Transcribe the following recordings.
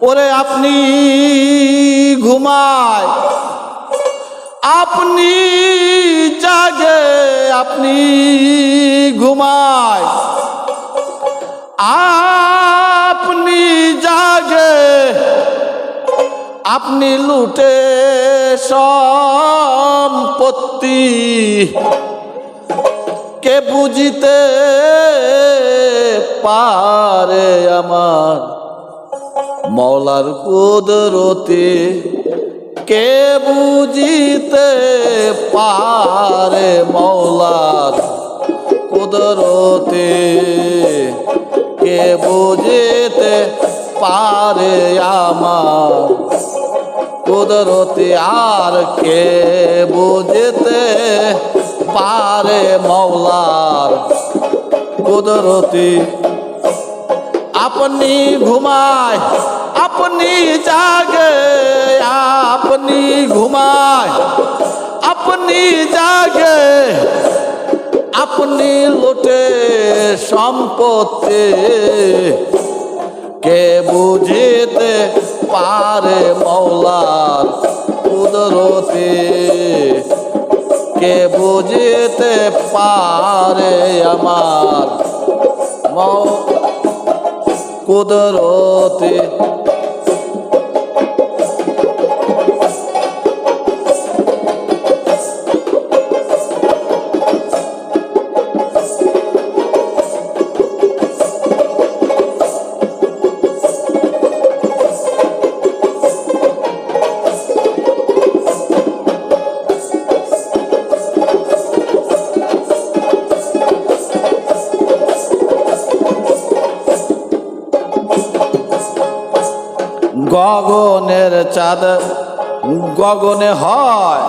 ওরে আপনি ঘুমায়, আপনি জাগে, আপনি ঘুমায়, আপনি জাগে, আপনি লুটে সম্পত্তি, কে বুঝিতে পারে আমার মওলার কুদরতি, কে বুঝিতে পারে মওলার কুদরতি, কে বুঝিতে পারে আমার কুদরতি, আর কে বুঝিতে পারে মওলার কুদরতি। আপনি ঘুমায়, আপনি জাগে, আপনি ঘুমায়, আপনি জাগে, আপনি লুটে সম্পত্তি, কে বুঝিতে পারে মওলার কুদরতি, কে বুঝিতে পারে আমার কুদরতি। গগনের চাঁদ গগনে হয়,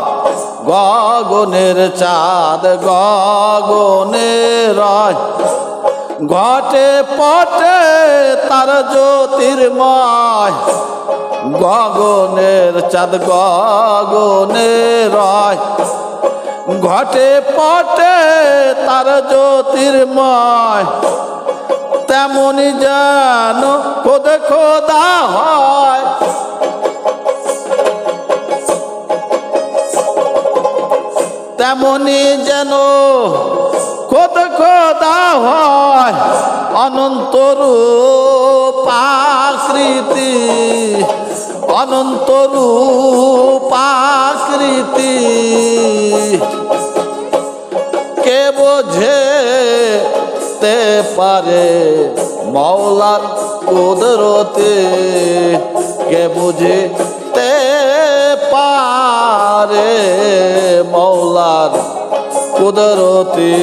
গগনের চাঁদ গগনে রয়, ঘটে পটে তার জ্যোতির্ময়, গগনের চাঁদ গগনে রয়, ঘটে পটে তার জ্যোতির্ময়, তেমনি যেন খোদে খোদা হয়, তেমনি যেন খোদে খোদা হয়, অনন্ত রূপ আকৃতি, অনন্ত রূপ আকৃতি, কে বোঝে পারে মওলার কুদরতি, কে বুঝিতে পারে মওলার কুদরতি।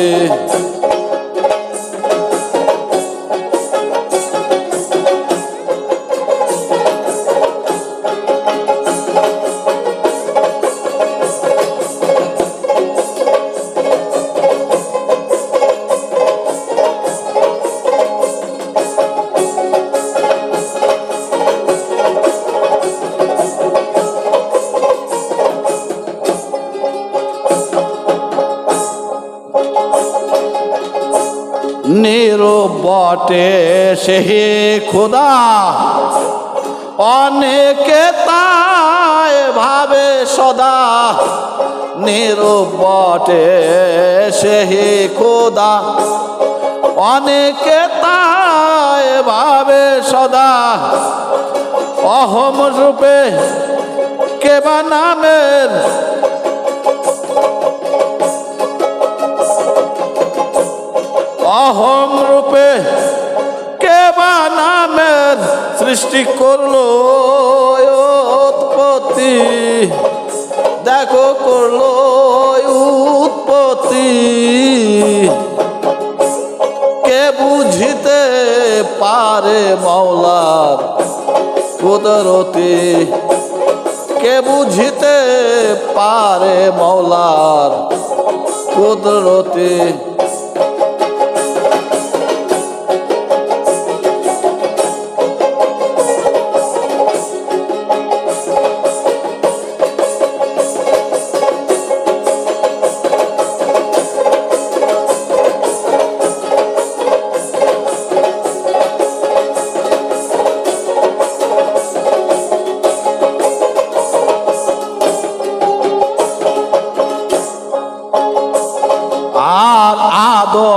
নীরব বটে সেই খোদা, অনেকে তাই ভাবে সদা, নীরব বটে সেই খোদা, অনেকে তাই ভাবে সদা, অহম রূপে কেবা নামের, অহম রূপে কেবা নামের সৃষ্টি করলো উৎপত্তি, দেখো করলো উৎপত্তি, কে বুঝিতে পারে মওলার কুদরতি, কে বুঝিতে পারে মওলার কুদরতি।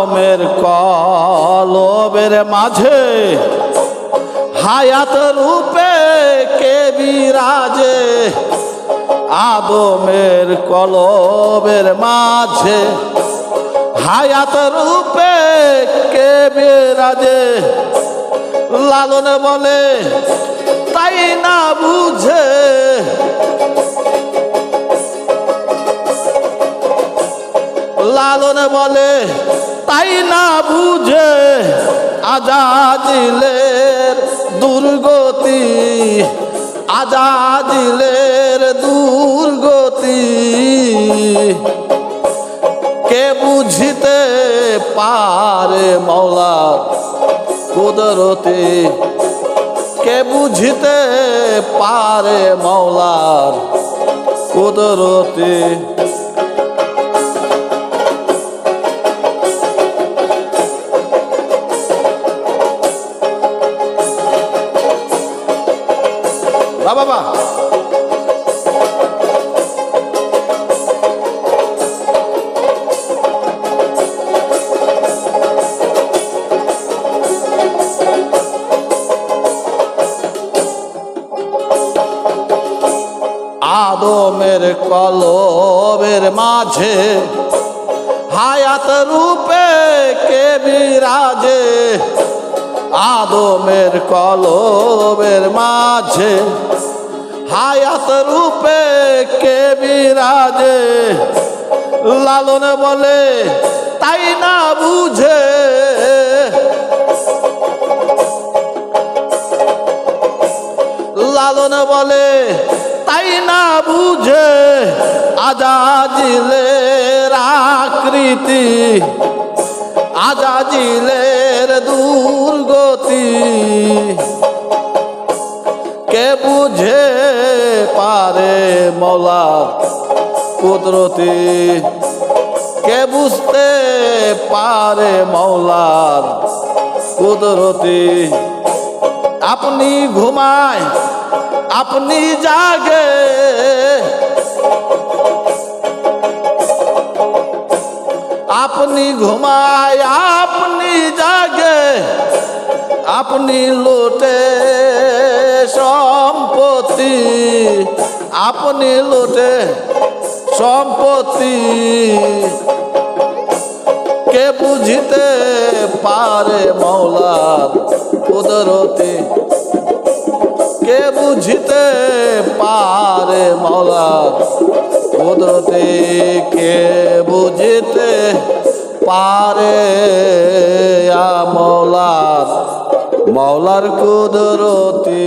আদমের কলবের মাঝে হায়াত রূপে কে বিরাজে, আদমের কলবের মাঝে হায়াত রূপে কে বিরাজে। লালন বলে তাই না বুঝে, লালন বলে তাই না বুঝে, আজাজিলের দুর্গতি, আজাজিলের দুর্গতি কে বুঝিতে পারে মওলার কুদরতি, কে বুঝিতে পারে মওলার কুদরতি। বাবা আদমের কলবের মাঝে হায়াত রূপে কে বিরাজে, আদমের কলবের মাঝে হায়াত রূপে কে বিরাজে। লালন বলে তাই না বুঝে, লালন বলে তাই না বুঝে, আজাজিলের আকৃতি, আজাজিলের দুর্গতি কে বুঝে পারে মওলার কুদরতি, কে বুঝতে পারে মওলার কুদরতি। আপনি ঘুমায় আপনি জাগে, আপনি ঘুমায় আপনি জাগে, আপনি লুটে সম্পত্তি, আপনি লুটে সম্পত্তি কে বুঝিতে পারে মওলার কুদরতি, কে বুঝিতে পারে মওলার কুদরতি, কে বুঝিতে পারে মওলার কুদরতি।